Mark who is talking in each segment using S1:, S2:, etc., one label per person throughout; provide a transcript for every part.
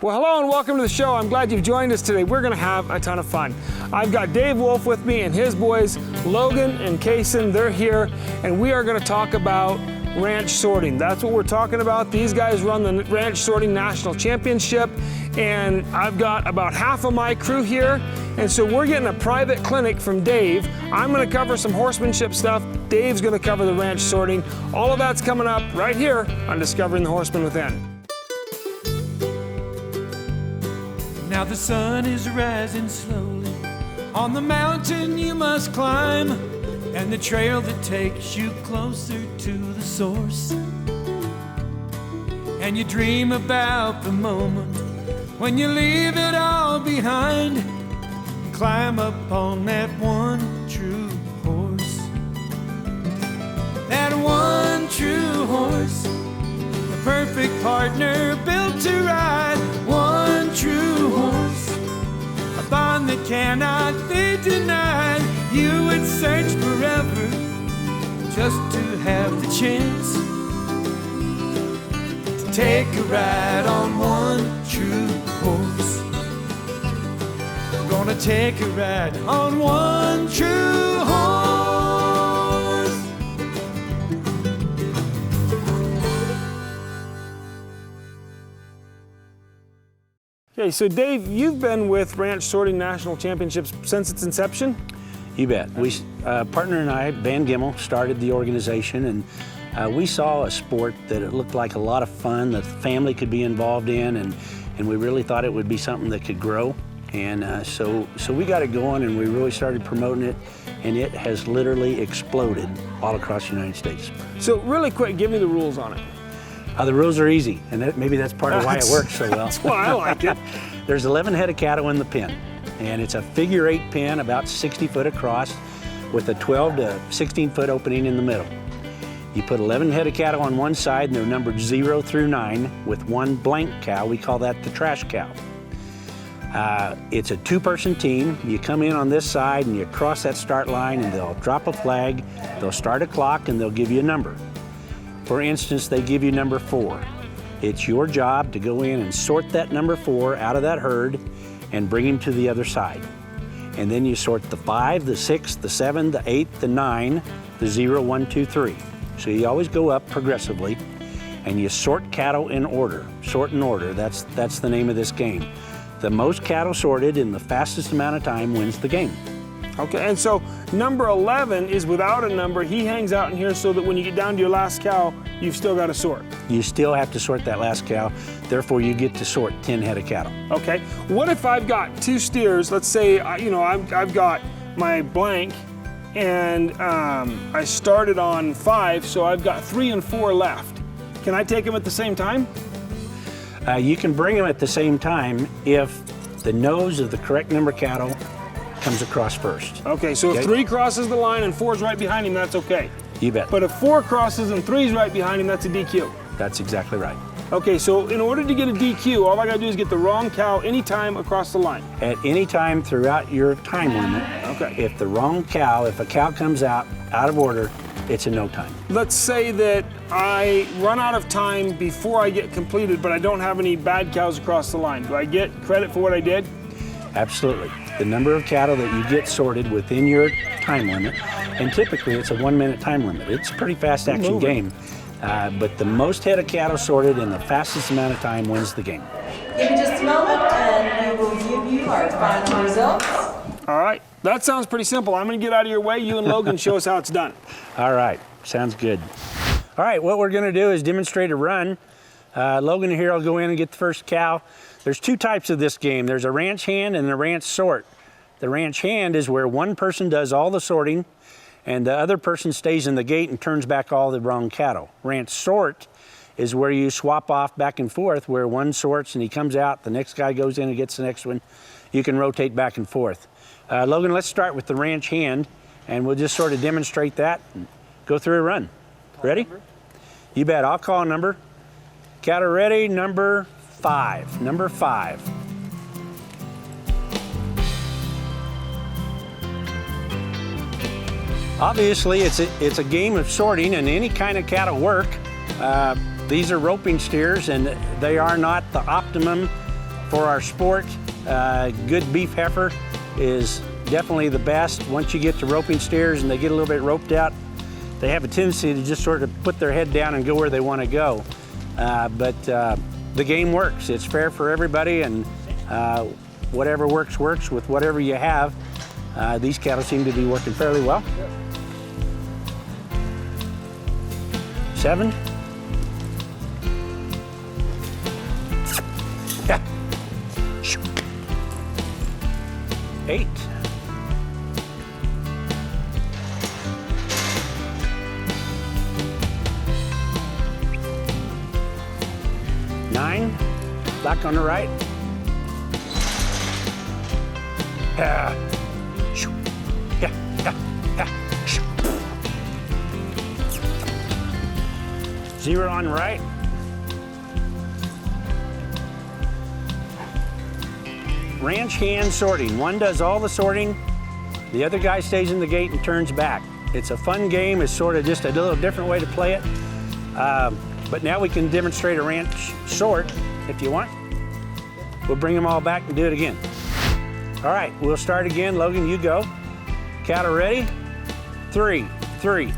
S1: Well, hello and welcome to the show. I'm glad you've joined us today. We're going to have a ton of fun. I've got Dave Wolfe with me and his boys, Logan and Kaysen. They're here, and we are going to talk about ranch sorting. That's what we're talking about. These guys run the Ranch Sorting National Championship, and I've got about half of my crew here, and so we're getting a private clinic from Dave. I'm going to cover some horsemanship stuff. Dave's going to cover the ranch sorting. All of that's coming up right here on Discovering the Horseman Within.
S2: Now the sun is rising slowly on the mountain you must climb, and the trail that takes you closer to the source. And you dream about the moment when you leave it all behind and climb up on that one true horse. That one true horse, the perfect partner built to ride. One true horse, a bond that cannot be denied. You would search forever just to have the chance to take a ride on one true horse. I'm gonna take a ride on one true horse.
S1: Okay, so Dave, you've been with Ranch Sorting National Championships since its inception?
S3: You bet. We, partner and I, Van Gimmel, started the organization, and we saw a sport that it looked like a lot of fun that the family could be involved in, and we really thought it would be something that could grow. And so we got it going, and we really started promoting it, and it has literally exploded all across the United States.
S1: So really quick, give me the rules on it.
S3: The rules are easy, and maybe that's part of why it works so well.
S1: That's why I like it.
S3: There's 11 head of cattle in the pen, and it's a figure-8 pen about 60 foot across with a 12 to 16 foot opening in the middle. You put 11 head of cattle on one side, and they're numbered 0 through 9 with one blank cow. We call that the trash cow. It's a two-person team. You come in on this side and you cross that start line, and they'll drop a flag, they'll start a clock, and they'll give you a number. For instance, they give you number 4. It's your job to go in and sort that number 4 out of that herd and bring him to the other side. And then you sort the 5, the 6, the 7, the 8, the 9, the 0, 1, 2, 3. So you always go up progressively, and you sort cattle in order. Sort in order, that's the name of this game. The most cattle sorted in the fastest amount of time wins the game.
S1: Okay, and so number 11 is without a number. He hangs out in here so that when you get down to your last cow, you've still got to sort.
S3: You still have to sort that last cow, therefore you get to sort 10 head of cattle.
S1: Okay, what if I've got 2 steers? Let's say, I've got my blank, and I started on 5, so I've got 3 and 4 left. Can I take them at the same time?
S3: You can bring them at the same time if the nose of the correct number of cattle comes across first.
S1: Okay, so if 3 crosses the line and 4's right behind him, that's okay.
S3: You bet.
S1: But if 4 crosses and 3's right behind him, that's a DQ.
S3: That's exactly right.
S1: Okay, so in order to get a DQ, all I gotta do is get the wrong cow anytime across the line.
S3: At any time throughout your time limit,
S1: okay.
S3: If the wrong cow, if a cow comes out of order, it's a no time.
S1: Let's say that I run out of time before I get completed, but I don't have any bad cows across the line. Do I get credit for what I did?
S3: Absolutely. The number of cattle that you get sorted within your time limit, and typically it's a 1-minute time limit. It's a pretty fast action game, but the most head of cattle sorted in the fastest amount of time wins the game.
S4: Give me just a moment and we will give you our final results.
S1: All right, that sounds pretty simple. I'm gonna get out of your way. You and Logan show us how it's done.
S3: All right, sounds good. All right, what we're gonna do is demonstrate a run. Logan here will go in and get the first cow. There's 2 types of this game. There's a ranch hand and a ranch sort. The ranch hand is where one person does all the sorting and the other person stays in the gate and turns back all the wrong cattle. Ranch sort is where you swap off back and forth, where one sorts and he comes out, the next guy goes in and gets the next one. You can rotate back and forth. Logan, let's start with the ranch hand, and we'll just sort of demonstrate that and go through a run. Ready? You bet, I'll call a number. Cattle ready, number 5. Number 5. Obviously, it's a game of sorting, and any kind of cattle work. These are roping steers, and they are not the optimum for our sport, good beef heifer is definitely the best. Once you get to roping steers and they get a little bit roped out, they have a tendency to just sort of put their head down and go where they want to go. But the game works. It's fair for everybody, and whatever works with whatever you have. These cattle seem to be working fairly well. 7. Yeah. 8. 9. Back on the right. Yeah. Yeah. Yeah. Yeah. 0 on right. Ranch hand sorting. One does all the sorting, the other guy stays in the gate and turns back. It's a fun game. It's sort of just a little different way to play it. But now we can demonstrate a ranch sort if you want. We'll bring them all back and do it again. All right, we'll start again. Logan, you go. Cattle ready? 3, 3.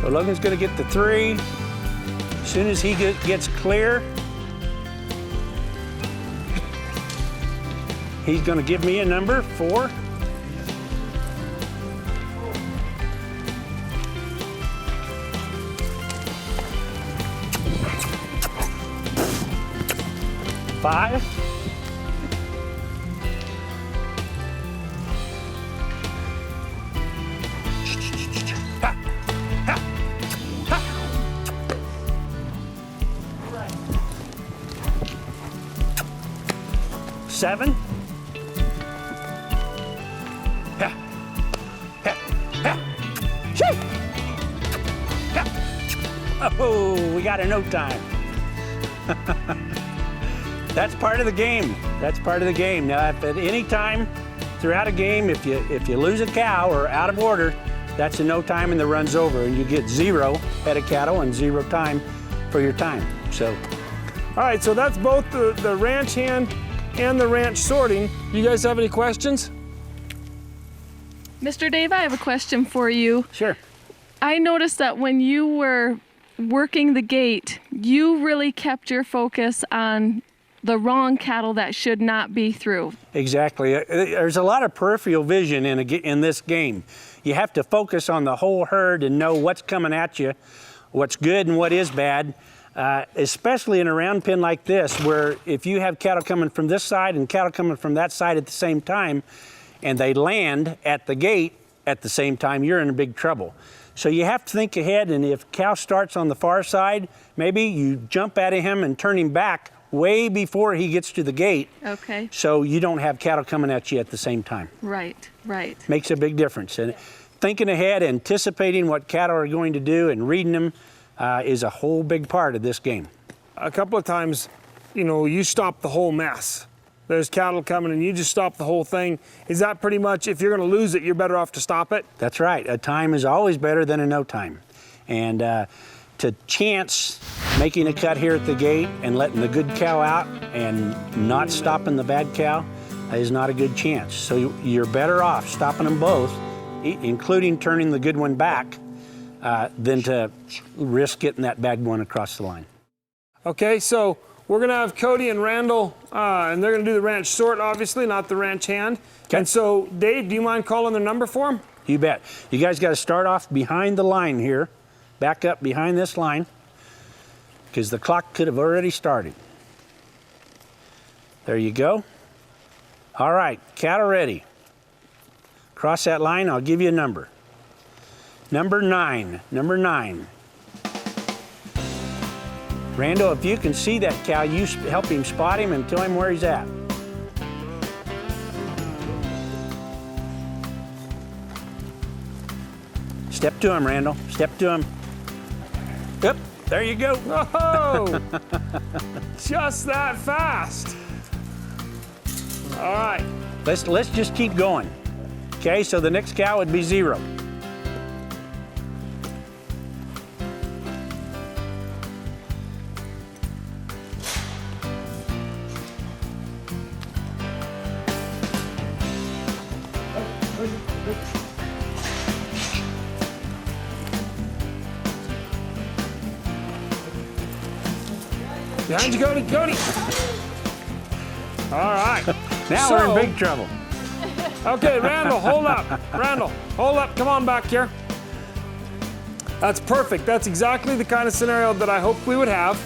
S3: So Logan's gonna get the 3. As soon as he gets clear, he's gonna give me a number, 4. 5. 7. Ha. Ha. Ha. Shoo. Ha. Oh, we got a no time. That's part of the game. That's part of the game. Now, if at any time throughout a game, if you lose a cow or out of order, that's a no time and the run's over, and you get 0 head of cattle and 0 time for your time. So,
S1: All right, so that's both the ranch hand and the ranch sorting. You guys have any questions?
S5: Mr. Dave, I have a question for you.
S3: sure.
S5: I noticed that when you were working the gate, you really kept your focus on the wrong cattle that should not be through.
S3: Exactly. There's a lot of peripheral vision in this game. You have to focus on the whole herd and know what's coming at you, what's good and what is bad, especially in a round pen like this, where if you have cattle coming from this side and cattle coming from that side at the same time, and they land at the gate at the same time, you're in big trouble. So you have to think ahead, and if cow starts on the far side, maybe you jump at him and turn him back way before he gets to the gate.
S5: Okay.
S3: So you don't have cattle coming at you at the same time.
S5: Right, right.
S3: Makes a big difference. And thinking ahead, anticipating what cattle are going to do and reading them is a whole big part of this game.
S1: A couple of times, you stop the whole mess. There's cattle coming and you just stop the whole thing. Is that pretty much, if you're gonna lose it, you're better off to stop it?
S3: That's right. A time is always better than a no time. And to chance making a cut here at the gate and letting the good cow out and not stopping the bad cow is not a good chance. So you're better off stopping them both, including turning the good one back, than to risk getting that bad one across the line.
S1: Okay, so we're gonna have Cody and Randall, and they're gonna do the ranch sort, obviously, not the ranch hand.
S3: Okay.
S1: And so, Dave, do you mind calling the number for them?
S3: You bet. You guys got to start off behind the line here, back up behind this line, because the clock could have already started. There you go. All right, cattle ready. Cross that line, I'll give you a number. Number 9, number 9. Randall, if you can see that cow, you help him spot him and tell him where he's at. Step to him, Randall. Step to him. Yep, there you go.
S1: Oh, just that fast. All right.
S3: Let's just keep going. Okay, so the next cow would be 0.
S1: Behind you, Cody. Cody. All right.
S3: Now we're in big trouble.
S1: Okay, Randall, hold up. Randall, hold up. Come on back here. That's perfect. That's exactly the kind of scenario that I hoped we would have.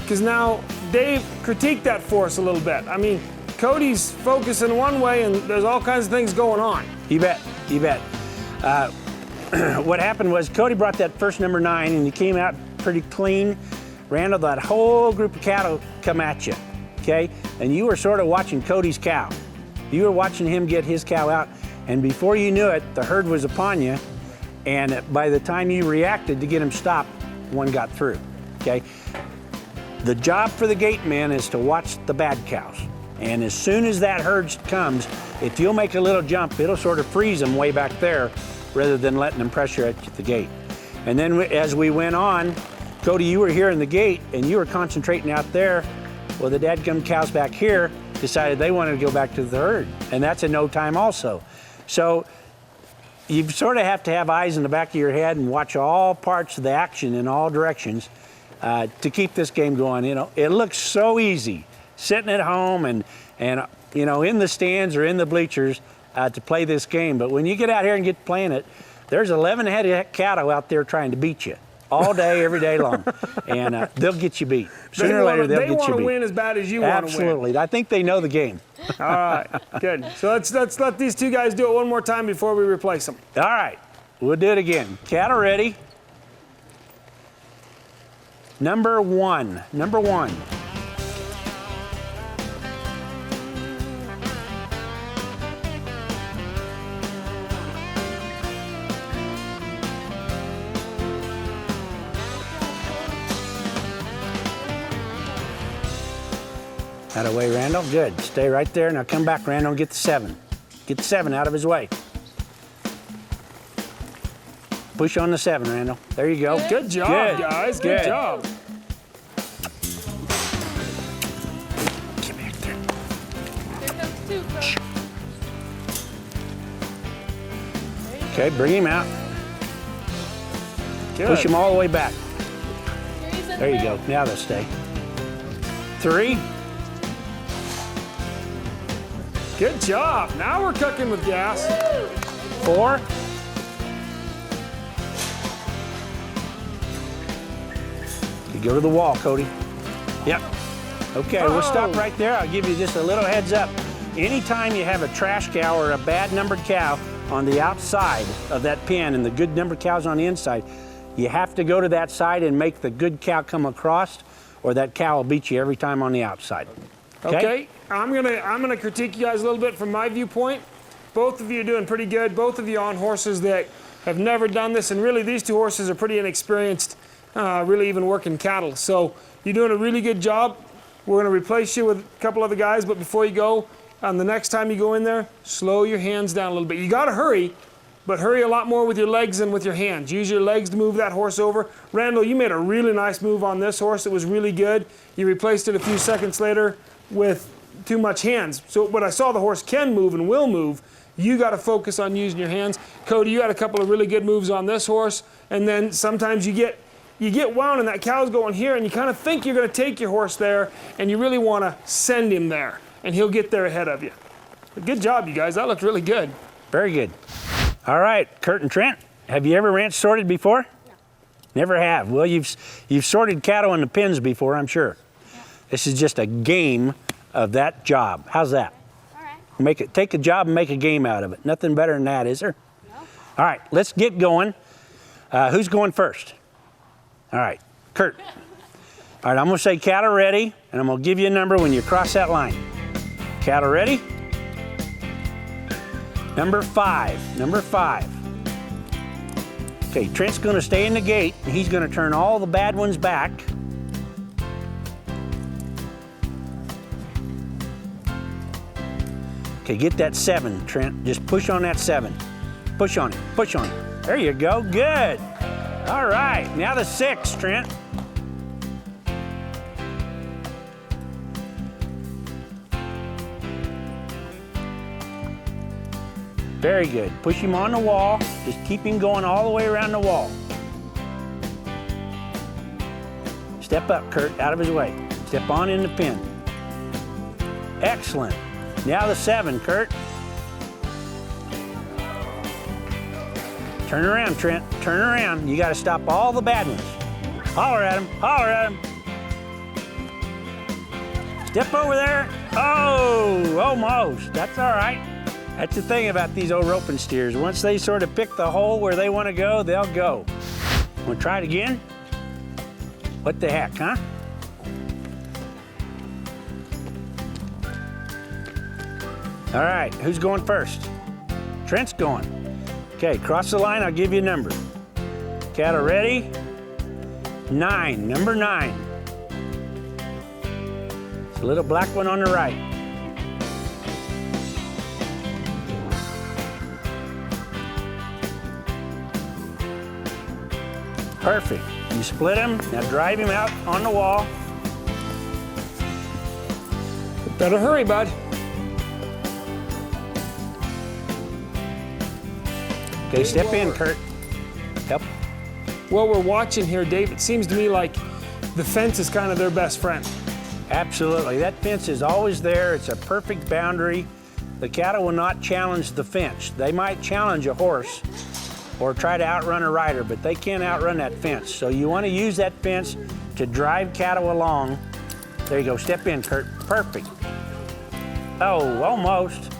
S1: Because now, Dave, critique that for us a little bit. I mean, Cody's focusing one way and there's all kinds of things going on.
S3: You bet, you bet. What happened was Cody brought that first number 9 and you came out pretty clean. Randall, that whole group of cattle come at you, okay? And you were sort of watching Cody's cow. You were watching him get his cow out, and before you knew it, the herd was upon you, and by the time you reacted to get him stopped, one got through, okay? The job for the gate man is to watch the bad cows. And as soon as that herd comes, if you'll make a little jump, it'll sort of freeze them way back there rather than letting them pressure at the gate. And then as we went on, Cody, you were here in the gate and you were concentrating out there. Well, the dadgum cows back here decided they wanted to go back to the herd. And that's a no time also. So you sort of have to have eyes in the back of your head and watch all parts of the action in all directions to keep this game going. You know, it looks so easy sitting at home and you know, in the stands or in the bleachers to play this game. But when you get out here and get playing it, there's 11 head of cattle out there trying to beat you all day, every day long. And they'll get you beat. Sooner or later, they'll get you beat.
S1: They want to win as bad as you want to win.
S3: Absolutely. I think they know the game.
S1: All right, good. So let's let these two guys do it one more time before we replace them.
S3: All right, we'll do it again. Cattle ready. Number 1. Number 1. Out of the way, Randall. Good. Stay right there. Now come back, Randall, and get the 7. Get the 7 out of his way. Push on the 7, Randall. There you go.
S1: Good job, guys. Good job.
S3: Get back there.
S5: Here comes 2, Cody.
S3: Okay, bring him out.
S1: Good.
S3: Push him all the way back.
S5: Here he's in
S3: There you
S5: the
S3: go. Now they'll stay. 3.
S1: Good job. Now we're cooking with gas.
S3: 4. You go to the wall, Cody. Yep. Okay, we'll stop right there. I'll give you just a little heads up. Anytime you have a trash cow or a bad numbered cow on the outside of that pen and the good numbered cows on the inside, you have to go to that side and make the good cow come across, or that cow will beat you every time on the outside.
S1: Okay. I'm gonna critique you guys a little bit from my viewpoint. Both of you are doing pretty good. Both of you on horses that have never done this, and really these two horses are pretty inexperienced, really even working cattle. So you're doing a really good job. We're gonna replace you with a couple other guys, but before you go, the next time you go in there, slow your hands down a little bit. You gotta hurry, but hurry a lot more with your legs than with your hands. Use your legs to move that horse over. Randall, you made a really nice move on this horse. It was really good. You replaced it a few seconds later with too much hands. So, but I saw the horse can move and will move. You got to focus on using your hands. Cody, you had a couple of really good moves on this horse, and then sometimes you get wound and that cow's going here, and you kind of think you're going to take your horse there, and you really want to send him there, and he'll get there ahead of you. But good job, you guys. That looked really good.
S3: Very good. All right, Kurt and Trent, have you ever ranch sorted before? No. Never have. Well, you've sorted cattle in the pens before, I'm sure. Yeah. This is just a game of that job. How's that?
S5: All right.
S3: Take a job and make a game out of it. Nothing better than that, is there?
S5: No.
S3: All right, let's get going. Who's going first? All right, Kurt. All right, I'm gonna say cattle ready, and I'm gonna give you a number when you cross that line. Cattle ready? Number 5. Number 5. Okay, Trent's gonna stay in the gate, and he's gonna turn all the bad ones back. Okay, get that 7, Trent. Just push on that 7. Push on it, push on it. There you go, good. All right, now the 6, Trent. Very good. Push him on the wall. Just keep him going all the way around the wall. Step up, Kurt, out of his way. Step on in the pin. Excellent. Now the 7, Kurt. Turn around, Trent. Turn around. You got to stop all the bad ones. Holler at him. Holler at him. Step over there. Oh, almost. That's all right. That's the thing about these old roping steers. Once they sort of pick the hole where they want to go, they'll go. Want to try it again? What the heck, huh? All right, who's going first? Trent's going. Okay, cross the line, I'll give you a number. Cattle ready? 9, number 9. It's a little black one on the right. Perfect. You split him, now drive him out on the wall.
S1: Better hurry, bud.
S3: Okay, step in, Kurt. Help.
S1: What we're watching here, Dave, it seems to me like the fence is kind of their best friend.
S3: Absolutely. That fence is always there. It's a perfect boundary. The cattle will not challenge the fence. They might challenge a horse or try to outrun a rider, but they can't outrun that fence. So you want to use that fence to drive cattle along. There you go. Step in, Kurt. Perfect. Oh, almost.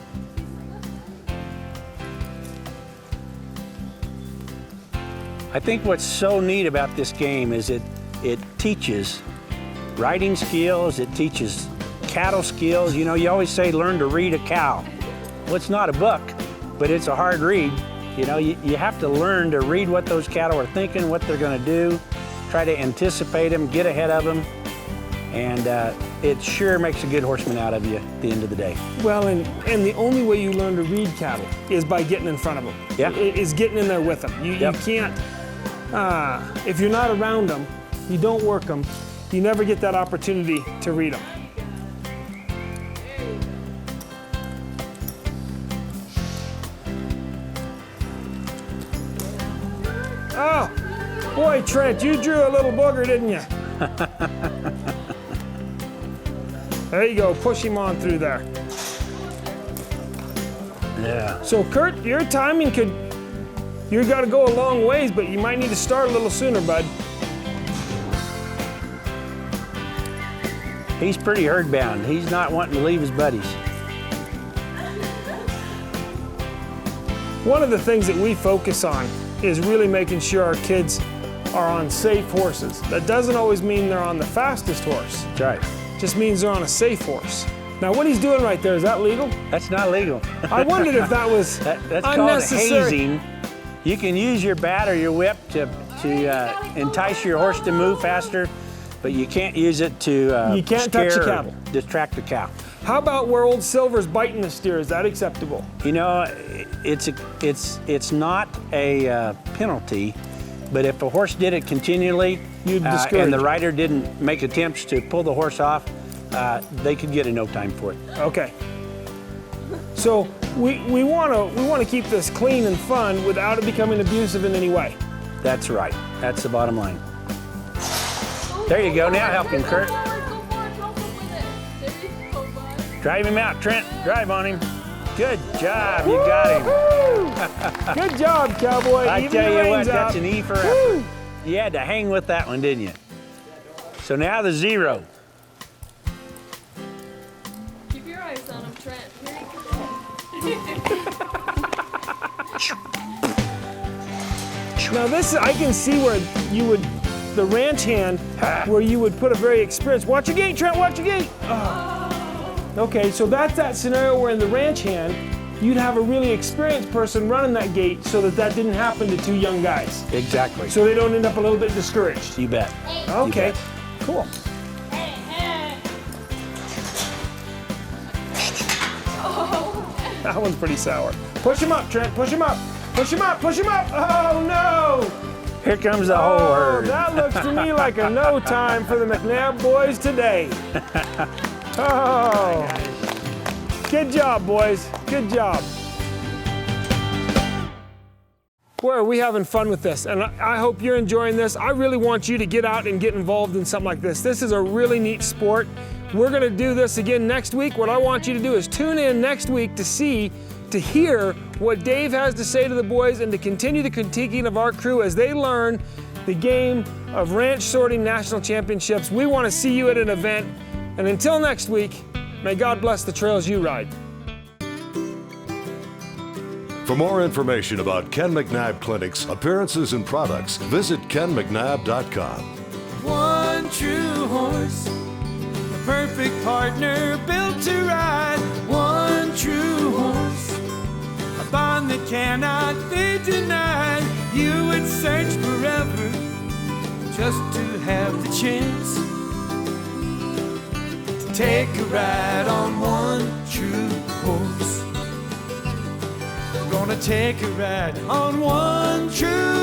S3: I think what's so neat about this game is it teaches riding skills, it teaches cattle skills. You know, you always say learn to read a cow. Well, it's not a book, but it's a hard read. You know, you have to learn to read what those cattle are thinking, what they're going to do, try to anticipate them, get ahead of them, and it sure makes a good horseman out of you at the end of the day.
S1: Well, and the only way you learn to read cattle is by getting in front of them.
S3: Yeah.
S1: Is getting in there with them. You can't, if you're not around them, you don't work them, you never get that opportunity to read them. Oh, boy, Trent, you drew a little booger, didn't you? There you go, push him on through there.
S3: Yeah.
S1: So Kurt, your timing you got to go a long ways, but you might need to start a little sooner, bud.
S3: He's pretty herd bound. He's not wanting to leave his buddies.
S1: One of the things that we focus on is really making sure our kids are on safe horses. That doesn't always mean they're on the fastest horse.
S3: That's right.
S1: Just means they're on a safe horse. Now, what he's doing right there, is that legal?
S3: That's not legal.
S1: I wondered if that was
S3: That's called
S1: unnecessary.
S3: hazing. You can use your bat or your whip to entice your horse to move faster, but you can't use it to
S1: You can't touch
S3: scare
S1: the
S3: or
S1: cattle.
S3: distract the cow.
S1: How about where old Silver's biting the steer? Is that acceptable?
S3: You know, it's not a penalty, but if a horse did it continually
S1: You'd discourage
S3: and the
S1: it.
S3: rider didn't make attempts to pull the horse off, they could get a no time for it.
S1: Okay. So we want to keep this clean and fun without it becoming abusive in any way.
S3: That's right. That's the bottom line. There you go. Now help him, Kurt. Drive him out, Trent. Drive on him. Good job. You got him.
S1: Good job, cowboy.
S3: I
S1: Even
S3: tell
S1: the
S3: you what,
S1: reins
S3: that's
S1: out.
S3: an E for effort. You had to hang with that one, didn't you? So now the 0.
S5: Keep your eyes on him, Trent. Here you go.
S1: Now this, I can see where you would, the ranch hand, where you would put a very experienced, watch your gate, Trent, watch your gate. Oh. Okay, so that's that scenario where in the ranch hand, you'd have a really experienced person running that gate so that didn't happen to two young guys.
S3: Exactly.
S1: So they don't end up a little bit discouraged.
S3: You bet.
S1: Okay,
S3: bet.
S1: cool. That one's pretty sour. Push him up, Trent, push him up. Push him up, push him up. Oh no!
S3: Here comes the whole
S1: Oh,
S3: herd.
S1: that looks to me like a no time for the McNabb boys today. Oh, good job, boys. Good job. Boy, are we having fun with this, and I hope you're enjoying this. I really want you to get out and get involved in something like this. This is a really neat sport. We're gonna do this again next week. What I want you to do is tune in next week to hear what Dave has to say to the boys and to continue the critiquing of our crew as they learn the game of ranch sorting national championships. We want to see you at an event, and until next week, may God bless the trails you ride.
S6: For more information about Ken McNabb Clinics, appearances, and products, visit kenmcnabb.com.
S2: One true horse, the perfect partner built to ride. One true horse, a bond that cannot be denied. You would search forever just to have the chance to take a ride on one true horse. Gonna take a ride on one true